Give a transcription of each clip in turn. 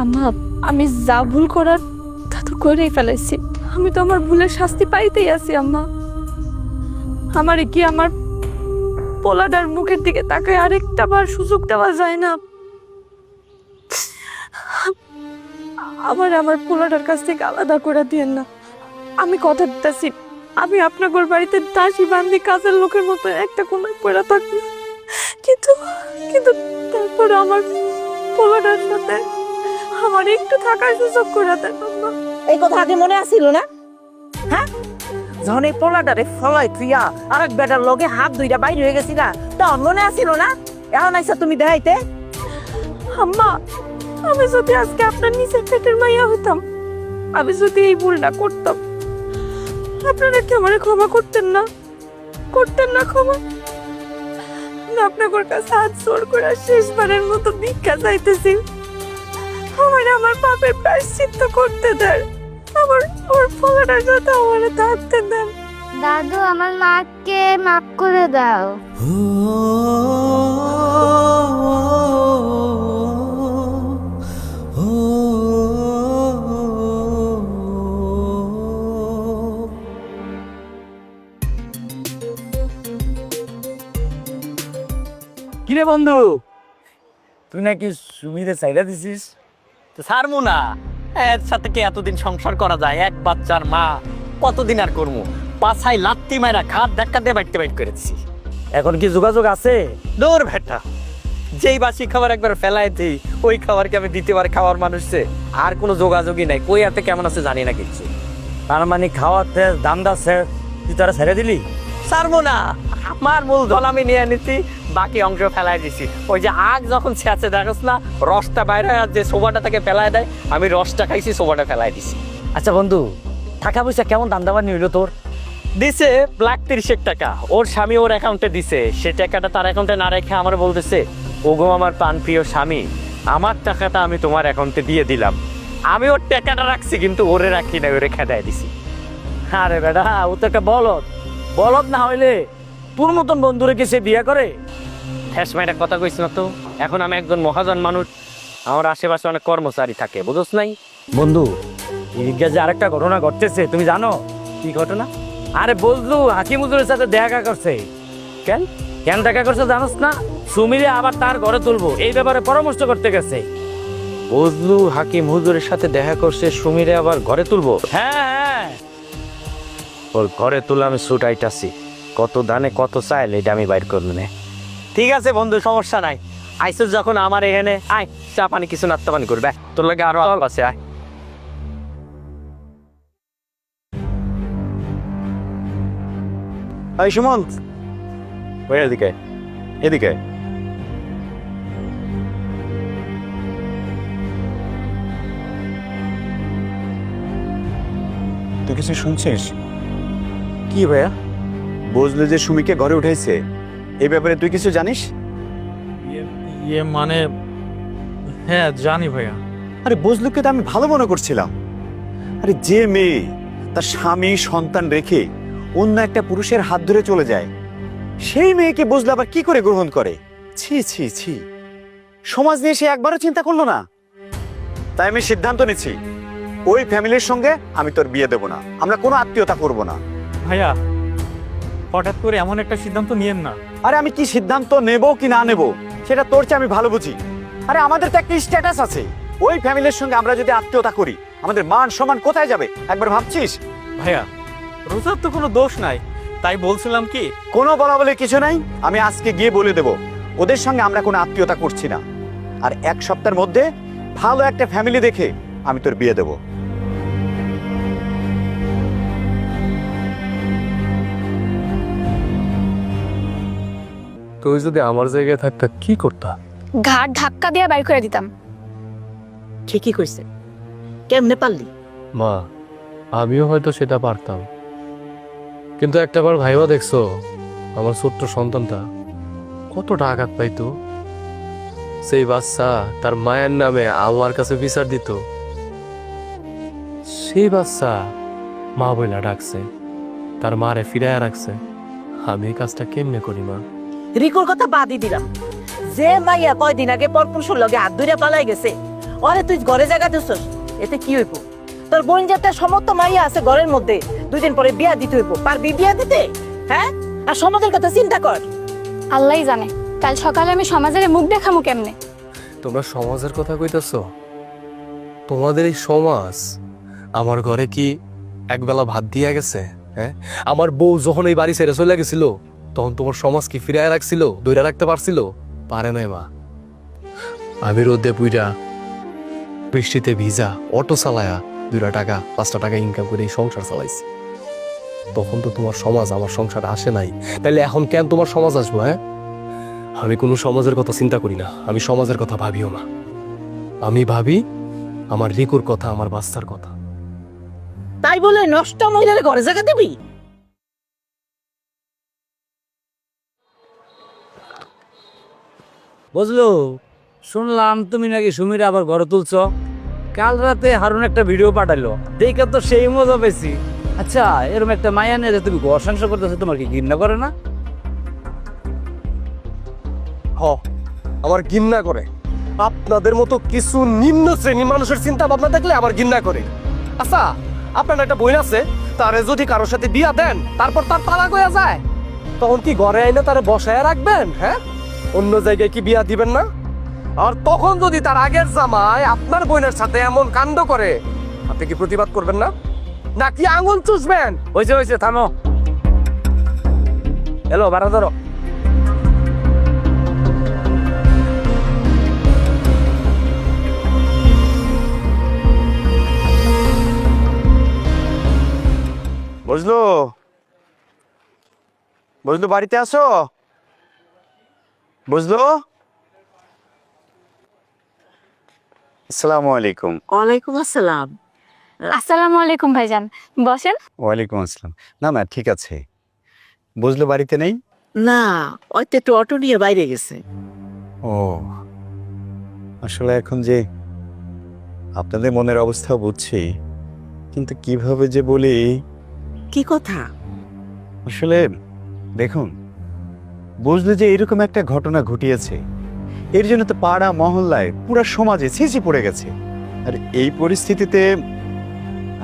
আম্মা, আমি যা ভুল করার তা তো করেই ফেলাইছি। আমি তো আমার ভুলের শাস্তি পাইতেই আছি আম্মা। আমারে কি আমার পোলাটার মুখের দিকে তাকায় আরেকটা বার সুযোগ দেওয়া যায় না? আমার পোলাটার কাছ থেকে আলাদা করে দিয়েন না। আমি কথা দিতেছি, আমি আপনার বাড়িতে দাসী বান্দি কাজের লোকের মতো একটা কোনায় পড়ে থাকবো, কিন্তু কিন্তু তারপর আমার পোলাটার সাথে আমার একটু থাকার সুযোগ করে দেন আম্মা। এই কথা আগে মনে আসিল না? হ্যাঁ, যখন এই পোলাটারে ফলাই তুইয়া আরেক বেটার লগে হাত দুইটা বাইর হয়ে গেছি না, তখন মনে আসিল না? এখন আইসা তুমি দেখাইতে? আম্মা, আমি যদি আজকে আপনার নিচের পেটের মাইয়া হইতাম, আমি যদি এই ভুলটা করতাম, আপনারা কি আমারে ক্ষমা করতেন না? করতেন না ক্ষমা? না, আপনার কাছে হাত জোর করে শেষবারের মতো ভিক্ষা চাইতেছি, আমার পাপের প্রায়শ্চিত্ত করতে দেন। আমার ওর ফলাটার সাথে আমার থাকতে দেন। দাদু, আমার মাকে মাফ করে দাও। কিরে বন্ধু, তুই নাকি সুমিরে চাইরা দিছিস? তো ছাড়বো না, এর সাথে কি এতদিন সংসার করা যায়? এক বাচ্চার মা, কতদিন আর করবো? পাছায় লাত্তি মায়েরা ঘাট ধাক্কা দিয়ে বাইতে বাইট করেছি। এখন কি যোগাযোগ আছে? দূর ভেটা, যেই বাসি খাবার একবার ফেলাই দিই, ওই খাবার কি আমি দ্বিতীয়বার খাওয়ার মানুষছে? আর কোনো যোগাযোগই নাই। কই হাতে কেমন আছে জানি না কিছু। তার মানে খাওয়াতে দামদা স্যার তুই তারা ছেড়ে দিলি? ছাড়বো না, আমার মূলধন আমি নিয়ে নিছি, বাকি অংশ ফেলাই দিছি। ওই যে আগ যখন ছেঁচে দেখোস না, রসটা বাইরে আর যে সোবাটা তাকে ফেলাই দেয়, আমি রসটা খাইছি, সোবাটা ফেলাই দিছি। আচ্ছা বন্ধু, টাকা পয়সা কেমন দাম দাবার নিল তোর? দিছে ৳30,000 টাকা, ওর স্বামী ওর অ্যাকাউন্টে দিছে। সে টাকাটা তার অ্যাকাউন্টে না রেখে আমার বলতেছে, ওগো আমার প্রাণপ্রিয় স্বামী, আমার টাকাটা আমি তোমার অ্যাকাউন্টে দিয়ে দিলাম। আমি ওর টাকাটা রাখছি, কিন্তু ওরে রাখি না, ওরে খেদায় দিছি। আরে বেটা, ও তো একটা বলদ। বলদ না হইলে তোর মতন বন্ধুরে কি সে বিয়ে করে? ঠেস মাইটা কথা কইস না তো। এখন আমি একজন মহাজন মানুষ, আমার আশেপাশে অনেক কর্মচারী থাকে, বুঝোস নাই? বন্ধু, এদিকে যে আরেকটা ঘটনা ঘটতেছে, তুমি জানো? কি ঘটনা? আরে বললু হাকিম হুজুরের সাথে দেখা করছে। কেন? কেন দেখা করছে জানোস না? সুমিরে আবার তার ঘরে তুলবো এই ব্যাপারে পরামর্শ করতে গেছে। বজলু হাকিম হুজুরের সাথে দেখা করছে, সুমিরে আবার ঘরে তুলবো? হ্যাঁ, ওর ঘরে তুলে আমি ছুটাইতাছি, কত দানে কত চাইল এটা আমি বাইর করবো না। ঠিক আছে বন্ধু, সমস্যা নাই। আইসুস যখন আমার এখানে, আয় চা পানি কিছু নাস্তা পানি করবে, তোর লাগে আরো আল আছে, আয়। এই সুমন্ত, ওই এদিকে এদিকে। তুই কিছু শুনছিস? কি ভাইয়া? বুঝলি যে সুমিকে ঘরে উঠাইছে, এই ব্যাপারে তুই কিছু জানিস? ইয়ে মানে, হ্যাঁ জানি ভাইয়া। আরে বজলুকে তো আমি ভালো মনে করছিলাম। আরে যে মেয়ে তার স্বামী সন্তান রেখে অন্য একটা পুরুষের হাত ধরে চলে যায়, সেই মেয়েকে বজলু আবার কি করে গ্রহণ করে? ছি ছি ছি, সমাজ নিয়ে সে একবারও চিন্তা করলো না। তাই আমি সিদ্ধান্ত নিচ্ছি, ওই ফ্যামিলির সঙ্গে আমি তোর বিয়ে দেব না, আমরা কোনো আত্মীয়তা করব না। ভাইয়া, হঠাৎ করে এমন একটা সিদ্ধান্ত নিয়েন না। আরে আমি কি সিদ্ধান্ত নেব কি না নেব সেটা তোর চেয়ে আমি ভালো বুঝি। আরে আমাদের তো একটা স্ট্যাটাস আছে, ওই ফ্যামিলির সঙ্গে আমরা যদি আত্মীয়তা করি, আমাদের মান সম্মান কোথায় যাবে একবার ভাবছিস? ভাইয়া, রোজার তো কোনো দোষ নাই, তাই বলছিলাম কি। কোনো বলা বলে কিছু নাই, আমি আজকে গিয়ে বলে দেব ওদের সঙ্গে আমরা কোনো আত্মীয়তা করছি না, আর এক সপ্তাহের মধ্যে ভালো একটা ফ্যামিলি দেখে আমি তোর বিয়ে দেব। তুই যদি আমার জায়গায় থাকতা কি করতা? ঘাট ধাক্কা দিয়ে বাইর করে দিতাম। ঠিকই কইছে, কেমনে পারলি? মা, আমিও হয়তো সেটা পারতাম, কিন্তু একটাবার ভাইবা দেখছো আমার ছোট্ট সন্তানটা কতটা আঘাত পাইতো? সেই বাচ্চা তার মায়ের নামে আমার কাছে বিচার দিত, সেই বাচ্চা মা বইলা ডাকছে, তার মারে ফিরাইয়া রাখছে। আমি এই কাজটা কেমনে করি মা? রিকুর কথা বাদই দিলাম, যে মাইয়া কয়দিন আগে পরপুরুষের লগে হাত ধরে পালাই গেছে, ওরে তুই ঘরে জায়গা দিছস, এতে কি হইব? তোর বোন যাতে সমস্ত মাইয়া আছে ঘরের মধ্যে, 2 দিন পরে বিয়া দিতে হইব। পারবি বিয়া দিতে? হ্যাঁ, আর সমাজের কথা চিন্তা কর। আল্লাহই জানে কাল সকালে আমি সমাজের মুখ দেখামু কেমনে। তোমরা সমাজের কথা কইতেছ? তোমাদের এই সমাজ আমার ঘরে কি একবেলা ভাত দিয়ে গেছে? হ্যাঁ, আমার বউ যখন এই বাড়ি ছেড়ে চলে গেছিল তখন তোমার সমাজ কি ফিরায় রাখছিল, দইরা রাখতে পারছিল? পারে নাই মা। আমি রোদে পুইরা বৃষ্টিতে ভিজা অটো চালায়া 2 টাকা 5 টাকা ইনকাম করে এই সংসার চালাইছি। তখন তো তোমার সমাজ আমার সংসারে আসে নাই, তাইলে এখন কেন তোমার সমাজ আসবো? হ্যাঁ, আমি কোনো সমাজের কথা চিন্তা করি না, আমি সমাজের কথা ভাবিও না। আমি ভাবি আমার রিকুর কথা, আমার বাচ্চার কথা। তাই বলে নষ্ট মহিলার ঘরে জায়গা দিবি? বুঝলো, শুনলাম তুমি নাকি সুমির আবার ঘরে তুলছ। কাল রাতে হারুন একটা ভিডিও পাঠালো, দেখে তো সেই মজা পেয়েছি। আচ্ছা, এরকম একটা মায়া নিয়ে যে তুমি ঘর সংসার করতেছো, তোমার কি ঘৃণা করে না? হ, আমার ঘৃণা করে। আপনাদের মতো কিছু নিম্ন শ্রেণী মানুষের চিন্তা ভাবনা দেখলে আমার ঘৃণা করে। আচ্ছা, আপনার একটা বোন আছে, তারে যদি কারোর সাথে বিয়া দেন তারপর তার তালাক হয়ে যায়, তখন কি ঘরে আইনে তারে বসায় রাখবেন? হ্যাঁ, অন্য জায়গায় কি বিয়া দিবেন না? আর তখন যদি তার আগের জামাই আপনার বোনের সাথে এমন কাণ্ড করে, আপনি কি প্রতিবাদ করবেন না, নাকি আঙুল চুষবেন? হয়েছে, থামো। এলো বাড়া ধরো। বুঝলো, বুঝলো, বাড়িতে আসো। বুঝলো, আসসালামু আলাইকুম। ওয়ালাইকুম আসসালাম। আসসালামু আলাইকুম ভাইজান, বসেন। ওয়ালাইকুম আসসালাম। না না, ঠিক আছে। বুঝলো বাড়িতে নেই? না, ওই তো একটু অটো নিয়ে বাইরে গেছে। ও, আসলে এখন যে আপনাদের মনের অবস্থা বুঝছি, কিন্তু কিভাবে যে বলি। কি কথা? আসলে দেখুন, বুঝলে যে এরকম একটা ঘটনা ঘটিয়েছে, এর জন্য তো পাড়া মহল্লায় পুরো সমাজে ছিঁচি পড়ে গেছে। আর এই পরিস্থিতিতে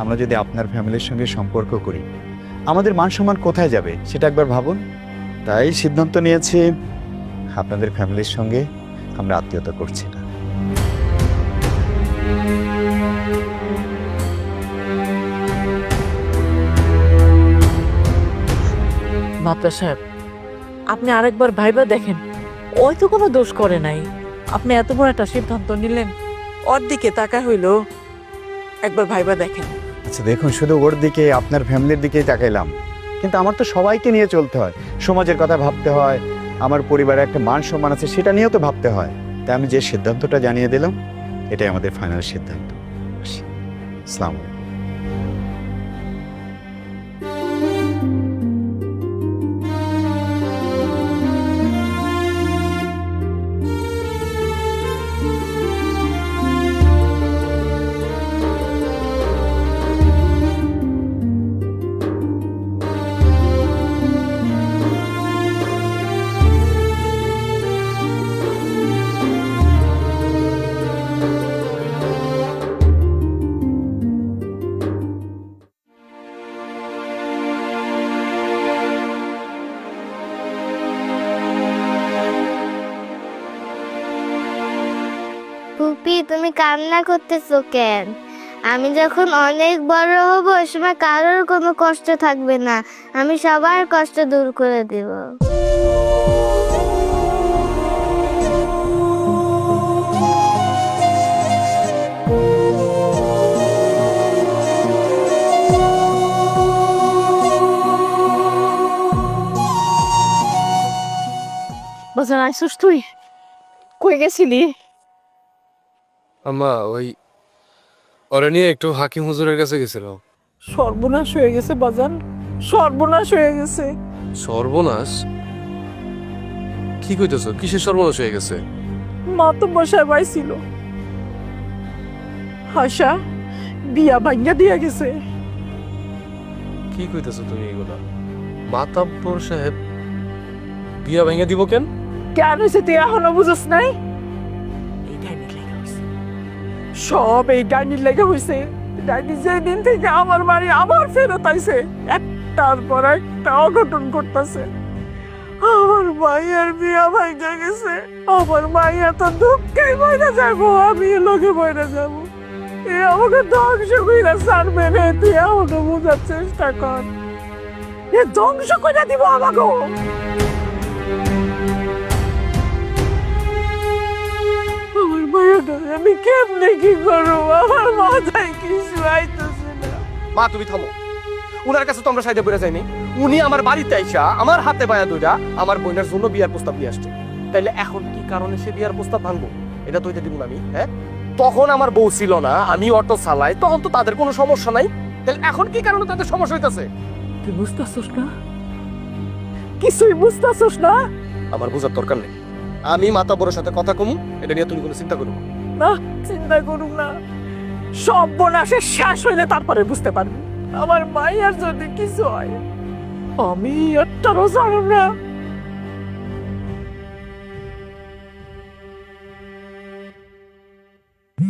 আমরা যদি আপনার ফ্যামিলির সঙ্গে সম্পর্ক করি, আমাদের মান সম্মান কোথায় যাবে সেটা একবার ভাবুন। তাই সিদ্ধান্ত নিয়েছি আপনাদের ফ্যামিলির সঙ্গে আমরা আত্মীয়তা করছি না। মাত্রা সাহেব, আপনি আরেকবার ভাইবা দেখেন, ওই তো কোনো দোষ করে নাই। আপনি এত বড় একটা সিদ্ধান্ত নিলেন, ওর দিকে তাকা হইল, একবার ভাইবা দেখেন। আচ্ছা দেখুন, শুধু ওর দিকে, আপনার ফ্যামিলির দিকেই তাকাইলাম, কিন্তু আমার তো সবাইকে নিয়ে চলতে হয়, সমাজের কথা ভাবতে হয়, আমার পরিবারে একটা মান সম্মান আছে সেটা নিয়েও তো ভাবতে হয়। তাই আমি যে সিদ্ধান্তটা জানিয়ে দিলাম, এটাই আমাদের ফাইনাল সিদ্ধান্ত। আসসালামু আলাইকুম। ফুপি, তুমি কান্না করতেছো কেন? আমি যখন অনেক বড় হব, ওই সময় কারোর কোনো কষ্ট থাকবে না, আমি সবার কষ্ট দূর করে দিব। বাজার আইসুস তুই? কই গেছিলি? আম্মা, ওই ওরা নিয়ে একটু হাকিম হুজুরের কাছে গেছিল। সর্বনাশ হয়ে গেছে বাজান, সর্বনাশ হয়ে গেছে। সর্বনাশ? কি কইতেছ? কিসের সর্বনাশ হয়ে গেছে? মা তো বসায় পাইছিল, হাসা বিয়া ভাঙ্গা দিয়া গেছে। কি কইতেছ তুমি এগুলা? মাতাব্বর সাহেব বিয়া ভেঙে দিব কেন? কেন হয়েছে তুই এখনো বুঝস নাই? এইটাই নিকলে গেছে। সব এই ডাইনির লেগে হয়েছে। ডাইনি যেদিন থেকে আমার বাড়ি আবার ফেরত আইছে, একটার পর একটা অঘটন করতেছে। আমার মায়ের বিয়া ভাইগা গেছে, আমার মাইয়া তো দুঃখেই বইরা যাবো, আমি এ লোকে বইরা যাবো। এ আমাকে ধ্বংস কইরা ছাড়বে রে, তুই আমাকে বোঝার চেষ্টা কর। এ ধ্বংস কইরা দিব আমাকে। আমার মায়াটা আমি কেমনে কি করবো, আমার মাথায় কিছু আইতেছে না। মা তুমি থামো, উনার কাছে তো আমরা সাইডে বেড়ে যাইনি। উনি আমার বাড়িতে আইসা আমার হাতে বায়া দুইটা আমার বোনের জন্য বিয়ার প্রস্তাব নিয়ে আসছে। তাইলে এখন কি কারণে সে বিয়ার প্রস্তাব ভাঙবো? এটা তো দিব না আমি। হ্যাঁ, তখন আমার বউ ছিল না, আমি অটো চালাই, তখন তো তাদের কোনো সমস্যা নাই। তাহলে এখন কি কারণে তাদের সমস্যা হইতাছে? তুই বুঝতেছস না, কিছুই বুঝতেছস না। আমার বোঝার দরকার নেই, আমি মাতা বড়ের সাথে কথা কমু, এটা নিয়ে তুমি কোনো চিন্তা করো না। না, চিন্তা করুন না, সব বোনাসে শেষ হইলে তারপরে বুঝতে পারবি। আমার মায়ের যদি কিছু হয় আমি একটা রোজা না।